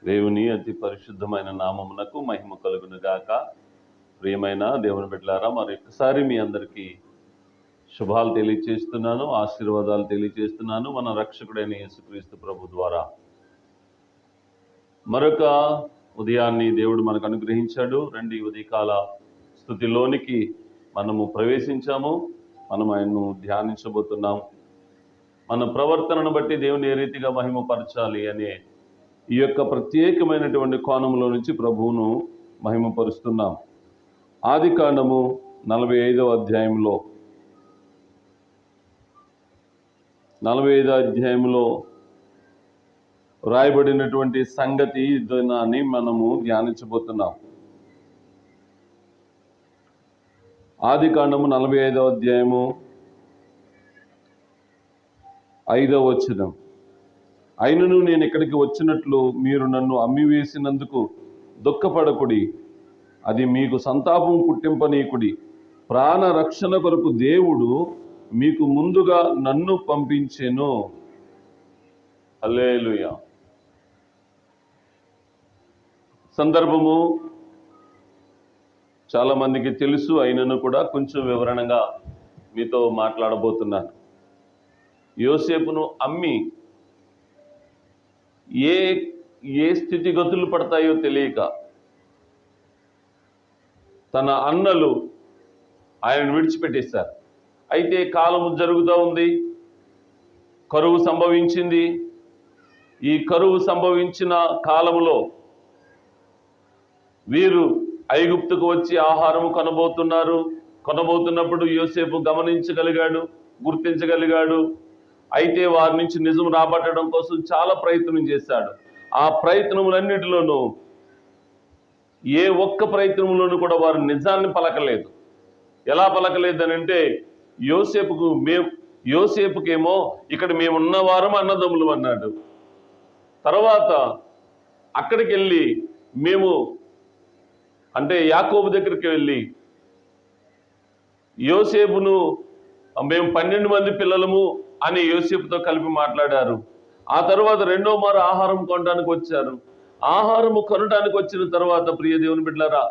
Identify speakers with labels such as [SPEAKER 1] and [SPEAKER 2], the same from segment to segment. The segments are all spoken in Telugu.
[SPEAKER 1] దేవుని అతి పరిశుద్ధమైన నామమునకు మహిమ కలుగును గాక. ప్రియమైన దేవుని బిడ్డలారా, మరొకసారి మీ అందరికీ శుభాలు తెలియజేస్తున్నాను, ఆశీర్వాదాలు తెలియజేస్తున్నాను. మన రక్షకుడైన యేసుక్రీస్తు ప్రభు ద్వారా మరొక ఉదయాన్ని దేవుడు మనకు అనుగ్రహించాడు. రండి, ఉదయకాల స్తుతిలోనికి మనము ప్రవేశించాము. మనం ఆయన్ను ధ్యానించబోతున్నాము. మన ప్రవర్తనను బట్టి దేవుని ఏ రీతిగా మహిమపరచాలి అనే ఈ యొక్క ప్రత్యేకమైనటువంటి కోణంలో నుంచి ప్రభువును మహిమపరుస్తున్నాం. ఆదికాండము 45వ అధ్యాయంలో 45వ అధ్యాయంలో రాయబడినటువంటి సంగతి దాన్ని మనము ధ్యానించబోతున్నాం. ఆదికాండము 45వ అధ్యాయము 5వ వచనం. అయినను నేను ఇక్కడికి వచ్చినట్లు మీరు నన్ను అమ్మివేసినందుకు దుఃఖపడకుడి, అది మీకు సంతాపం పుట్టింపనీకుడి. ప్రాణ రక్షణ కొరకు దేవుడు మీకు ముందుగా నన్ను పంపించెను. హల్లెలూయా. సందర్భము చాలా మందికి తెలుసు, అయినను కూడా కొంచెం వివరణగా మీతో మాట్లాడబోతున్నాను. యోసేపును అమ్మి ఏ స్థితిగతులు పడతాయో తెలియక తన అన్నలు ఆయనను విడిచిపెట్టేశారు. అయితే కాలము జరుగుతూ ఉంది, కరువు సంభవించింది. ఈ కరువు సంభవించిన కాలములో వీరు ఐగుప్తుకు వచ్చి ఆహారము కొనబోతున్నప్పుడు యోసేపు గమనించగలిగాడు, గుర్తించగలిగాడు. అయితే వారి నుంచి నిజం రాబట్టడం కోసం చాలా ప్రయత్నం చేశాడు. ఆ ప్రయత్నములన్నిటిలోనూ ఏ ఒక్క ప్రయత్నంలోనూ కూడా వారు నిజాన్ని పలకలేదు. ఎలా పలకలేదనంటే, యోసేపుకేమో ఇక్కడ మేమున్నవారం అన్నదమ్ములు అన్నాడు. తర్వాత అక్కడికి వెళ్ళి యాకోబు దగ్గరికి వెళ్ళి యోసేపును మేము 12 మంది పిల్లలము అని యోసేపుతో కలిపి మాట్లాడారు. ఆ తర్వాత రెండో మారు ఆహారం కొనడానికి వచ్చారు. ఆహారము కొనడానికి వచ్చిన తర్వాత ప్రియ దేవుని బిడ్డలారా,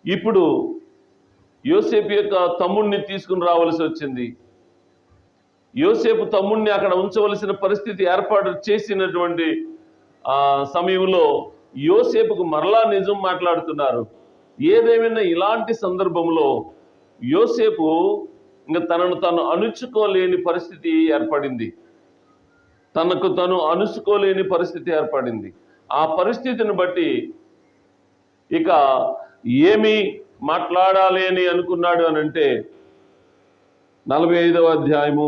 [SPEAKER 1] ఇప్పుడు యోసేపు యొక్క తమ్ముడిని తీసుకుని రావాల్సి వచ్చింది. యోసేపు తమ్ముడిని అక్కడ ఉంచవలసిన పరిస్థితి ఏర్పాటు చేసినటువంటి సమయంలో యోసేపుకు మరలా నిజం మాట్లాడుతున్నారు. ఏదేమైనా ఇలాంటి సందర్భంలో యోసేపు ఇంకా తనను తాను అణుచుకోలేని పరిస్థితి ఏర్పడింది. తనకు తను అణుచుకోలేని పరిస్థితి ఏర్పడింది. ఆ పరిస్థితిని బట్టి ఇక ఏమి మాట్లాడాలి అని అనుకున్నాడు అనంటే 45వ అధ్యాయము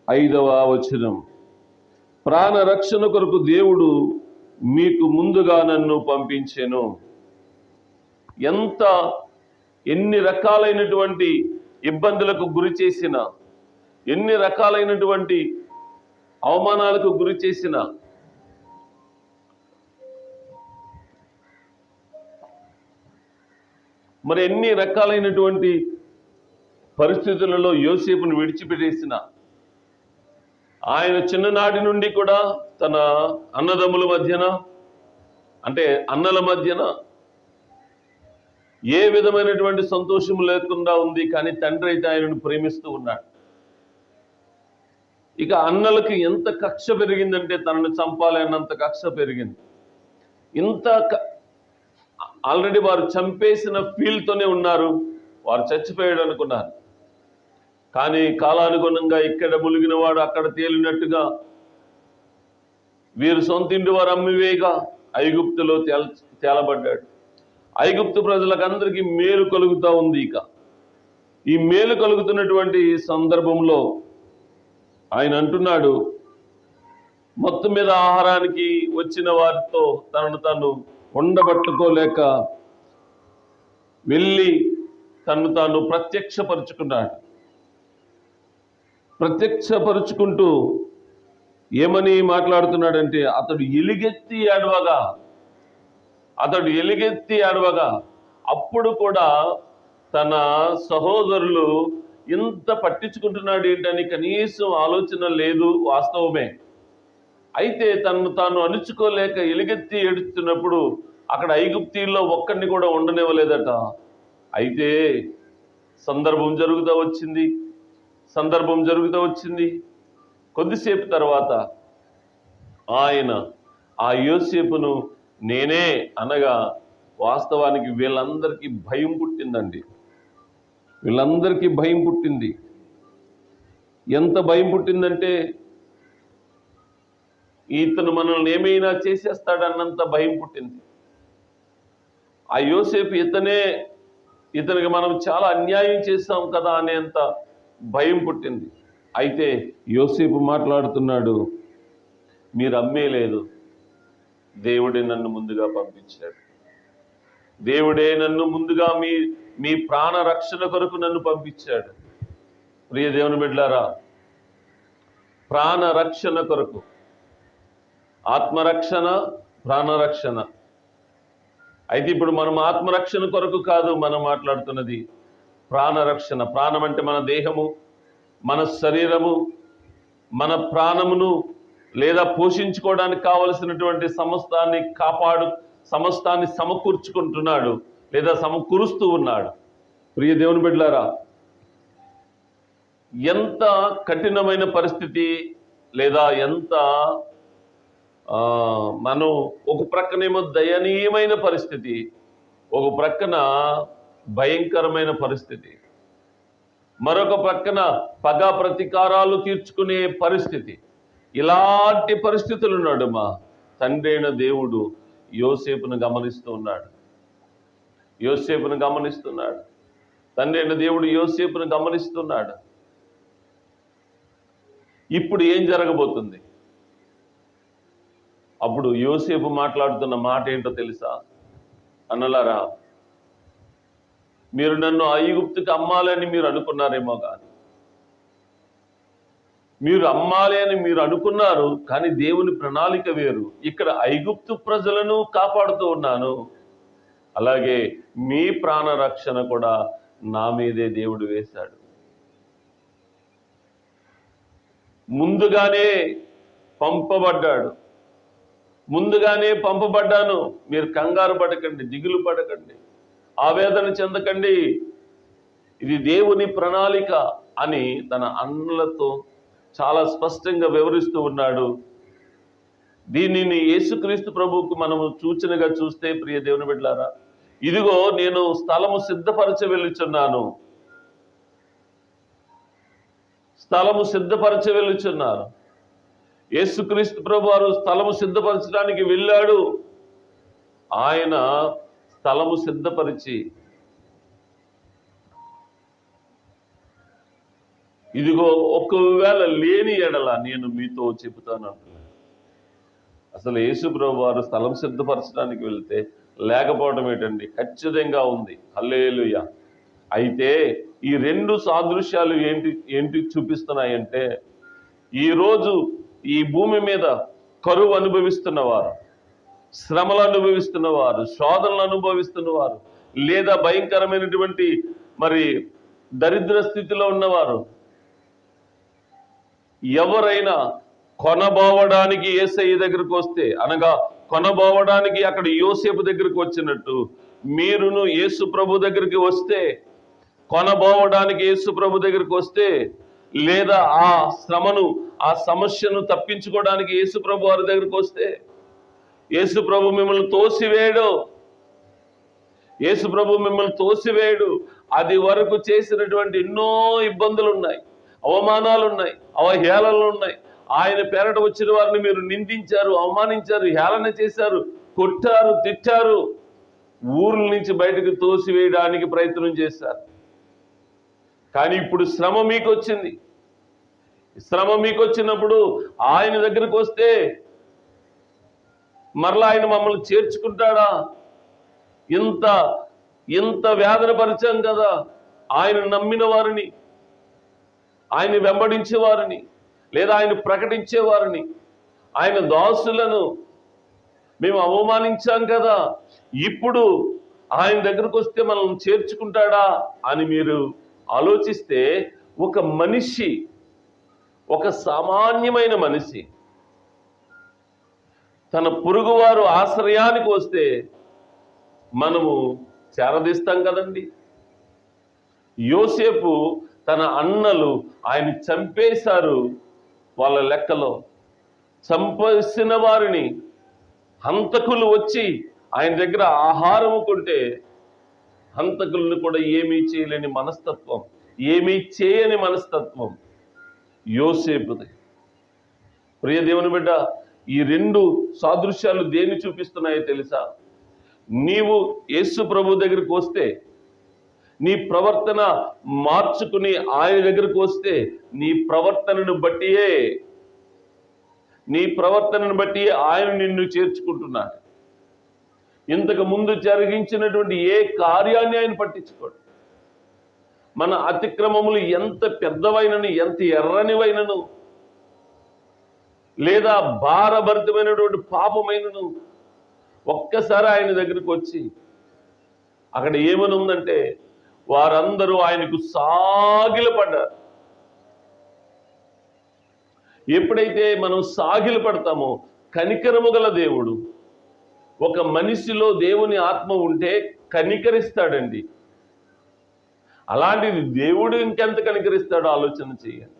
[SPEAKER 1] 5వ వచనం. ప్రాణ రక్షణ కొరకు దేవుడు మీకు ముందుగా నన్ను పంపించెను. ఎన్ని రకాలైనటువంటి ఇబ్బందులకు గురి చేసిన, ఎన్ని రకాలైనటువంటి అవమానాలకు గురి చేసిన, మరి ఎన్ని రకాలైనటువంటి పరిస్థితులలో యోసేపును విడిచిపెట్టేసిన, ఆయన చిన్ననాటి నుండి కూడా తన అన్నదమ్ముల మధ్యన, అంటే అన్నల మధ్యన ఏ విధమైనటువంటి సంతోషం లేకుండా ఉంది. కానీ తండ్రి అయితే ఆయనను ప్రేమిస్తూ ఉన్నాడు. ఇక అన్నలకు ఎంత కక్ష పెరిగిందంటే తనను చంపాలి అన్నంత కక్ష పెరిగింది. ఆల్రెడీ వారు చంపేసిన ఫీల్తోనే ఉన్నారు. వారు చచ్చిపోయాడు అనుకున్నారు. కానీ కాలానుగుణంగా ఇక్కడ ములిగిన వాడు అక్కడ తేలినట్టుగా వీరు సొంతింటి వారు అమ్మివేగా ఐగుప్తులో తేలబడ్డాడు. ఐగుప్తు ప్రజలకందరికీ మేలు కలుగుతూ ఉంది. ఇక ఈ మేలు కలుగుతున్నటువంటి సందర్భంలో ఆయన అంటున్నాడు, మొత్తం మీద ఆహారానికి వచ్చిన వారితో తనను తాను ఉండబట్టుకోలేక వెళ్ళి తను తాను ప్రత్యక్షపరుచుకుంటూ ఏమని మాట్లాడుతున్నాడంటే, అతడు ఎలుగెత్తి ఏడవగా అప్పుడు కూడా తన సహోదరులు ఇంత పట్టించుకుంటున్నాడు ఏంటని కనీసం ఆలోచన లేదు, వాస్తవమే. అయితే తనను తాను అణుచుకోలేక ఎలుగెత్తి ఏడుస్తున్నప్పుడు అక్కడ ఐగుప్తీల్లో ఒక్కడిని కూడా ఉండనివ్వలేదట. అయితే సందర్భం జరుగుతూ వచ్చింది. కొద్దిసేపు తర్వాత ఆయన ఆ యోసేపును నేనే అనగా వాస్తవానికి వీళ్ళందరికీ భయం పుట్టిందండి. వీళ్ళందరికీ భయం పుట్టింది. ఎంత భయం పుట్టిందంటే ఇతను మనల్ని ఏమైనా చేసేస్తాడన్నంత భయం పుట్టింది. ఆ యోసేపు ఇతనికి మనం చాలా అన్యాయం చేస్తాం కదా అనేంత భయం పుట్టింది. అయితే యోసేపు మాట్లాడుతున్నాడు, మీరు అమ్మేలేదు, దేవుడే నన్ను ముందుగా పంపించాడు. దేవుడే నన్ను ముందుగా మీ ప్రాణ రక్షణ కొరకు నన్ను పంపించాడు. ప్రియ దేవుని బిడ్డలారా, ప్రాణ రక్షణ కొరకు, ఆత్మరక్షణ, ప్రాణరక్షణ. అయితే ఇప్పుడు మనం ఆత్మరక్షణ కొరకు కాదు మనం మాట్లాడుతున్నది, ప్రాణరక్షణ. ప్రాణం అంటే మన దేహము, మన శరీరము, మన ప్రాణమును లేదా పోషించుకోవడానికి కావలసినటువంటి సమస్తాన్ని సమకూర్చుకుంటున్నాడు లేదా సమకూరుస్తూ ఉన్నాడు. ప్రియ దేవుని బిడ్డలారా, ఎంత కఠినమైన పరిస్థితి లేదా ఎంత మనం ఒక ప్రక్కనేమో దయనీయమైన పరిస్థితి, ఒక ప్రక్కన భయంకరమైన పరిస్థితి, మరొక ప్రక్కన పగ ప్రతీకారాలు తీర్చుకునే పరిస్థితి. ఇలాంటి పరిస్థితులు ఉన్నాడు మా తండ్రి అయిన దేవుడు యోసేపును గమనిస్తున్నాడు. తండ్రి అయిన దేవుడు యోసేపును గమనిస్తున్నాడు. ఇప్పుడు ఏం జరగబోతుంది? అప్పుడు యోసేపు మాట్లాడుతున్న మాట ఏంటో తెలుసా? అన్నలారా, మీరు నన్ను ఐగుప్తుకి అమ్మాలని మీరు అనుకున్నారేమో, కానీ మీరు అమ్మాలి అని మీరు అనుకున్నారు, కానీ దేవుని ప్రణాళిక వేరు. ఇక్కడ ఐగుప్తు ప్రజలను కాపాడుతూ ఉన్నాను, అలాగే మీ ప్రాణ రక్షణ కూడా నా మీదే దేవుడు వేశాడు. ముందుగానే పంపబడ్డాను. మీరు కంగారు పడకండి, దిగులు పడకండి, ఆవేదన చెందకండి, ఇది దేవుని ప్రణాళిక అని తన అన్నలతో చాలా స్పష్టంగా వివరిస్తూ ఉన్నాడు. దీనిని యేసుక్రీస్తు ప్రభువుకు మనము సూచనగా చూస్తే, ప్రియ దేవుని బిడ్డలారా, ఇదిగో నేను స్థలము సిద్ధపరచ వెళ్ళుచున్నాను. యేసుక్రీస్తు ప్రభు వారు స్థలము సిద్ధపరచడానికి వెళ్ళాడు. ఆయన స్థలము సిద్ధపరిచి ఇదిగో ఒకవేళ లేని ఎడల నేను మీతో చెబుతాను అంటున్నాను. అసలు యేసు ప్రభు వారు స్థలం సిద్ధపరచడానికి వెళ్తే లేకపోవడం ఏంటండి? ఖచ్చితంగా ఉంది. హల్లెలూయా. అయితే ఈ రెండు సాదృశ్యాలు ఏంటి చూపిస్తున్నాయంటే, ఈరోజు ఈ భూమి మీద కరువు అనుభవిస్తున్నవారు, శ్రమలు అనుభవిస్తున్నవారు, శోధనలు అనుభవిస్తున్నవారు, లేదా భయంకరమైనటువంటి దరిద్ర స్థితిలో ఉన్నవారు ఎవరైనా కొనబోవడానికి యేసయ్య దగ్గరకు వస్తే, అనగా కొనబోవడానికి అక్కడ యోసేపు దగ్గరకు వచ్చినట్టు మీరును యేసు ప్రభు దగ్గరికి వస్తే, కొనబోవడానికి యేసు ప్రభు దగ్గరికి వస్తే, లేదా ఆ శ్రమను, ఆ సమస్యను తప్పించుకోవడానికి యేసు ప్రభు వారి దగ్గరికి వస్తే, యేసు ప్రభు మిమ్మల్ని తోసివేయడు. అది వరకు చేసినటువంటి ఎన్నో ఇబ్బందులు ఉన్నాయి, అవమానాలు ఉన్నాయి, అవహేళనలు ఉన్నాయి. ఆయన పేరట వచ్చిన వారిని మీరు నిందించారు, అవమానించారు, హేళన చేశారు, కొట్టారు, తిట్టారు, ఊర్ల నుంచి బయటకు తోసివేయడానికి ప్రయత్నం చేశారు. కానీ ఇప్పుడు శ్రమ మీకు వచ్చినప్పుడు ఆయన దగ్గరికి వస్తే మరలా ఆయన మమ్మల్ని చేర్చుకుంటాడా? ఇంత వేదన పరిచయం కదా. ఆయన నమ్మిన వారిని, ఆయన వెంబడించే వారిని, లేదా ఆయన ప్రకటించే వారిని, ఆయన దాసులను మేము అవమానించాం కదా. ఇప్పుడు ఆయన దగ్గరకు వస్తే మనల్ని చేర్చుకుంటాడా అని మీరు ఆలోచిస్తే ఒక మనిషి, ఒక సామాన్యమైన మనిషి తన పొరుగువారు ఆశ్రయానికి వస్తే మనము చేరదీస్తాం కదండి. యోసేపు తన అన్నలు ఆయన చంపేశారు. వాళ్ళ లెక్కలో చంపేసిన వారిని హంతకులు వచ్చి ఆయన దగ్గర ఆహారము కొంటే హంతకులను కూడా ఏమీ చేయలేని మనస్తత్వం, ఏమీ చేయని మనస్తత్వం యోసేపుది. ప్రియ దేవుని బిడ్డ, ఈ రెండు సాదృశ్యాలు దేన్ని చూపిస్తున్నాయో తెలుసా? నీవు యేసు ప్రభు దగ్గరికి వస్తే, నీ ప్రవర్తన మార్చుకుని ఆయన దగ్గరకు వస్తే, నీ ప్రవర్తనను బట్టి ఆయన నిన్ను చేర్చుకుంటున్నాడు. ఇంతకు ముందు జరిగించినటువంటి ఏ కార్యాన్ని ఆయన పట్టించుకోడు. మన అతిక్రమములు ఎంత పెద్దవైనను, ఎంత ఎర్రనివైనను, లేదా భారభరితమైనటువంటి పాపమైనను ఒక్కసారి ఆయన దగ్గరికి వచ్చి అక్కడ ఏమని ఉందంటే వారందరూ ఆయనకు సాగిలపడ్డారు. ఎప్పుడైతే మనం సాగిలపడతామో కనికరము గల దేవుడు, ఒక మనిషిలో దేవుని ఆత్మ ఉంటే కనికరిస్తాడండి. అలాంటిది దేవుడు ఇంకెంత కనికరిస్తాడో ఆలోచన చేయండి.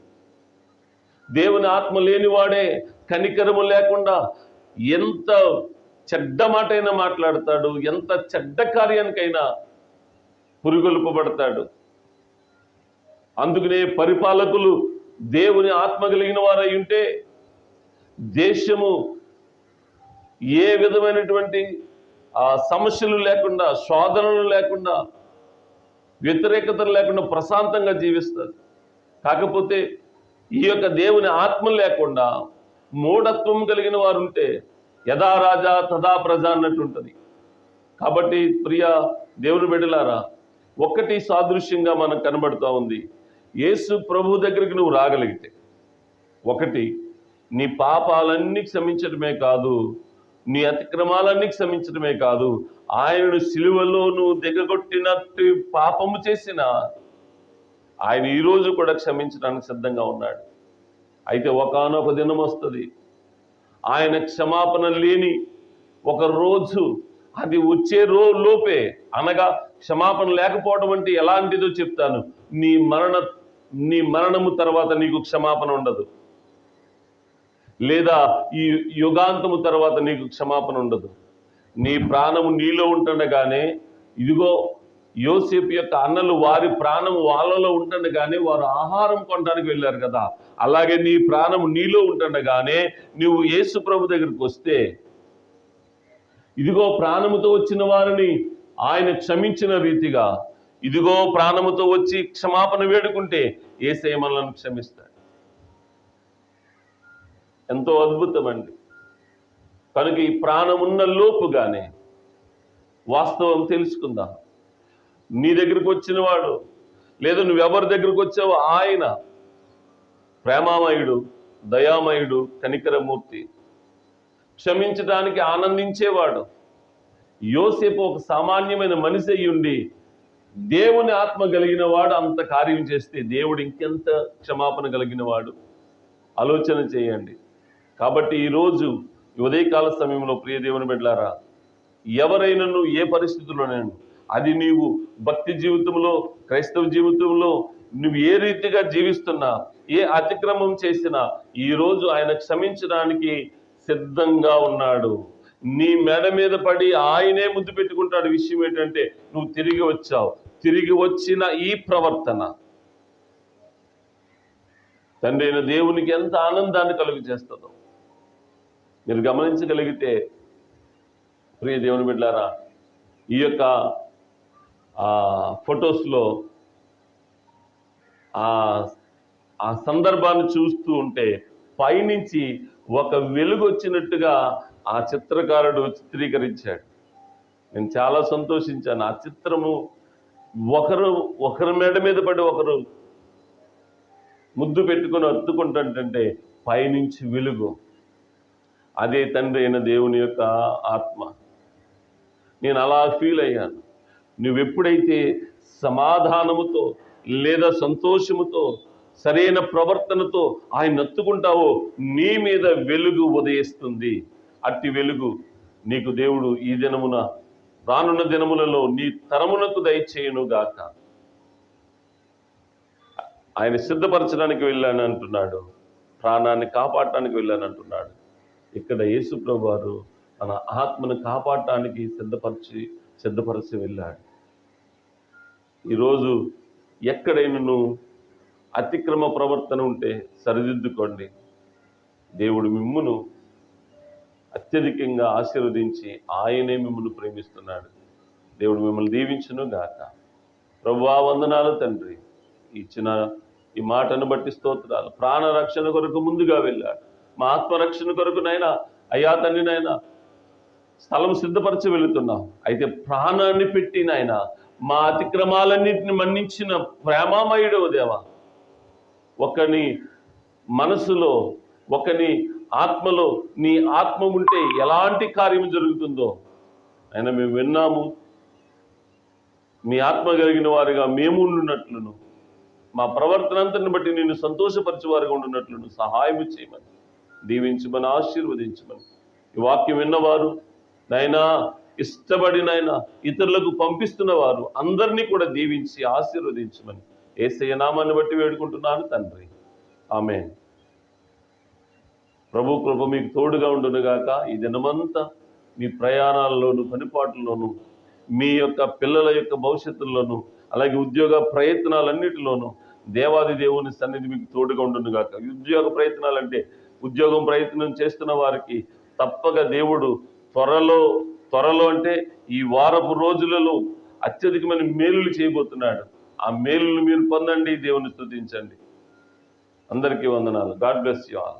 [SPEAKER 1] దేవుని ఆత్మ లేనివాడే కనికరము లేకుండా ఎంత చెడ్డ మాటైనా మాట్లాడతాడు, ఎంత చెడ్డ కార్యానికైనా పురిగొల్పబడతాడు. అందుకనే పరిపాలకులు దేవుని ఆత్మ కలిగిన వారై ఉంటే దేశము ఏ విధమైనటువంటి సమస్యలు లేకుండా, శోధనలు లేకుండా, వ్యతిరేకతలు లేకుండా ప్రశాంతంగా జీవిస్తారు. కాకపోతే ఈ యొక్క దేవుని ఆత్మ లేకుండా మూఢత్వం కలిగిన వారు ఉంటే యథా రాజా తథా ప్రజ అన్నట్టు ఉంటుంది. కాబట్టి ప్రియ దేవుని బిడ్డలారా, ఒక్కటి సాదృశ్యంగా మనకు కనబడుతూ ఉంది. యేసు ప్రభు దగ్గరికి నువ్వు రాగలిగితే, ఒకటి నీ పాపాలన్నీ క్షమించడమే కాదు, నీ అతిక్రమాలన్నీ క్షమించడమే కాదు, ఆయనను సిలువలో నువ్వు దిగగొట్టినట్టు పాపము చేసిన ఆయన ఈరోజు కూడా క్షమించడానికి సిద్ధంగా ఉన్నాడు. అయితే ఒకానొక దినం వస్తుంది, ఆయన క్షమాపణ లేని ఒక రోజు, అది వచ్చే లోపే, అనగా క్షమాపణ లేకపోవడం అంటే ఎలాంటిదో చెప్తాను. నీ మరణము తర్వాత నీకు క్షమాపణ ఉండదు, లేదా ఈ యుగాంతము తర్వాత నీకు క్షమాపణ ఉండదు. నీ ప్రాణము నీలో ఉంటుండగానే, ఇదిగో యోసేపు యొక్క అన్నలు వారి ప్రాణము వాళ్ళలో ఉంటుండగానే వారు ఆహారం కొనడానికి వెళ్ళారు కదా, అలాగే నీ ప్రాణము నీలో ఉంటుండగానే నువ్వు యేసు ప్రభు దగ్గరికి వస్తే, ఇదిగో ప్రాణముతో వచ్చిన వారిని ఆయన క్షమించిన రీతిగా, ఇదిగో ప్రాణముతో వచ్చి క్షమాపణ వేడుకుంటే యేసయ్య మనలను క్షమిస్తాడు. ఎంతో అద్భుతం అండి. కనుక ఈ ప్రాణమున్న లోపుగానే వాస్తవం తెలుసుకుందాం. నీ దగ్గరికి వచ్చిన వాడు, లేదా నువ్వెవరి దగ్గరికి వచ్చావో ఆయన ప్రేమామయుడు, దయామయుడు, కనికరమూర్తి, క్షమించడానికి ఆనందించేవాడు. యోసేపు ఒక సామాన్యమైన మనిషి అయి ఉండి దేవుని ఆత్మ కలిగిన వాడు అంత కార్యం చేస్తే దేవుడు ఇంకెంత క్షమాపణ కలిగిన వాడు. ఆలోచన చేయండి. కాబట్టి ఈరోజు ఉదయకాల సమయంలో ప్రియ దేవుని బిడ్డలారా, ఎవరైనా నువ్వు ఏ పరిస్థితుల్లోనైనా, అది నీవు భక్తి జీవితంలో, క్రైస్తవ జీవితంలో నువ్వు ఏ రీతిగా జీవిస్తున్నా, ఏ అతిక్రమం చేసినా, ఈరోజు ఆయన క్షమించడానికి సిద్ధంగా ఉన్నాడు. నీ మెడ మీద పడి ఆయనే ముద్దు పెట్టుకుంటాడు. విషయం ఏంటంటే నువ్వు తిరిగి వచ్చావు. తిరిగి వచ్చిన ఈ ప్రవర్తన తండ్రి అయిన దేవునికి ఎంత ఆనందాన్ని కలుగు చేస్తుందో మీరు గమనించగలిగితే, ప్రియ దేవుని బిడ్డలారా, ఈ యొక్క ఫొటోస్లో ఆ సందర్భాన్ని చూస్తూ ఉంటే పైనుంచి ఒక వెలుగు వచ్చినట్టుగా ఆ చిత్రకారుడు చిత్రీకరించాడు. నేను చాలా సంతోషించాను. ఆ చిత్రము ఒకరి మెడ మీద పడి ఒకరు ముద్దు పెట్టుకొని అత్తుకుంటుంటే పైనుంచి వెలుగు, అదే తండ్రి అయిన దేవుని యొక్క ఆత్మ. నేను అలా ఫీల్ అయ్యాను. నువ్వెప్పుడైతే సమాధానముతో లేదా సంతోషముతో సరైన ప్రవర్తనతో ఆయన ఎత్తుకుంటావో నీ మీద వెలుగు ఉదయిస్తుంది. అట్టి వెలుగు నీకు దేవుడు ఈ దినమున రానున్న దినములలో నీ తరమునకు దయచేయును గాక. ఆయన సిద్ధపరచడానికి వెళ్ళాను అంటున్నాడు, ప్రాణాన్ని కాపాడటానికి వెళ్ళాను అంటున్నాడు. ఇక్కడ యేసు ప్రభు వారు తన ఆత్మను కాపాడటానికి సిద్ధపరిచి వెళ్ళాడు. ఈరోజు ఎక్కడైనా అతిక్రమ ప్రవర్తన ఉంటే సరిదిద్దుకోండి. దేవుడు మిమ్మును అత్యధికంగా ఆశీర్వదించి ఆయనే మిమ్మల్ని ప్రేమిస్తున్నాడు. దేవుడు మిమ్మల్ని దీవించును గాక. ప్రభువా వందనాలు తండ్రి, ఇచ్చిన ఈ మాటను బట్టి స్తోత్రాలు. ప్రాణ రక్షణ కొరకు ముందుగా వెళ్ళాడు. మా ఆత్మరక్షణ కొరకు నాయన అయ్యా తండ్రి నాయన స్థలం సిద్ధపరిచి వెళుతున్నాం. అయితే ప్రాణాన్ని పెట్టి నాయన మా అతిక్రమాలన్నింటిని మన్నించిన ప్రేమామయుడవ దేవా, ఒకని మనసులో ఒకని ఆత్మలో నీ ఆత్మ ఉంటే ఎలాంటి కార్యం జరుగుతుందో ఆయన మేము విన్నాము. మీ ఆత్మ కలిగిన వారిగా మేము ఉండున్నట్లును, మా ప్రవర్తన అంతటిని బట్టి నిన్ను సంతోషపరిచేవారుగా ఉండున్నట్లును సహాయం చేయమని, దీవించమని, ఆశీర్వదించమని. ఈ వాక్యం విన్నవారు నాయనా ఇష్టపడి నాయన ఇతరులకు పంపిస్తున్న వారు అందరినీ కూడా దీవించి ఆశీర్వదించమని యేసయ్య నామాన్ని బట్టి వేడుకుంటున్నాను తండ్రి. ఆమేన్. ప్రభు కృప మీకు తోడుగా ఉండునుగాక. ఈ దినమంతా మీ ప్రయాణాల్లోనూ పనిపాట్లలోనూ మీ యొక్క పిల్లల యొక్క భవిష్యత్తుల్లోనూ అలాగే ఉద్యోగ ప్రయత్నాలన్నిటిలోనూ దేవాది దేవుని సన్నిధి మీకు తోడుగా ఉండునుగాక. ఉద్యోగ ప్రయత్నాలంటే ఉద్యోగం ప్రయత్నం చేస్తున్న వారికి తప్పక దేవుడు త్వరలో అంటే ఈ వారపు రోజులలో అత్యధికమైన మేలులు చేయబోతున్నాడు. ఆ మేలులు మీరు పొందండి, దేవుని స్తుతించండి. అందరికీ వందనాలు. God bless you all.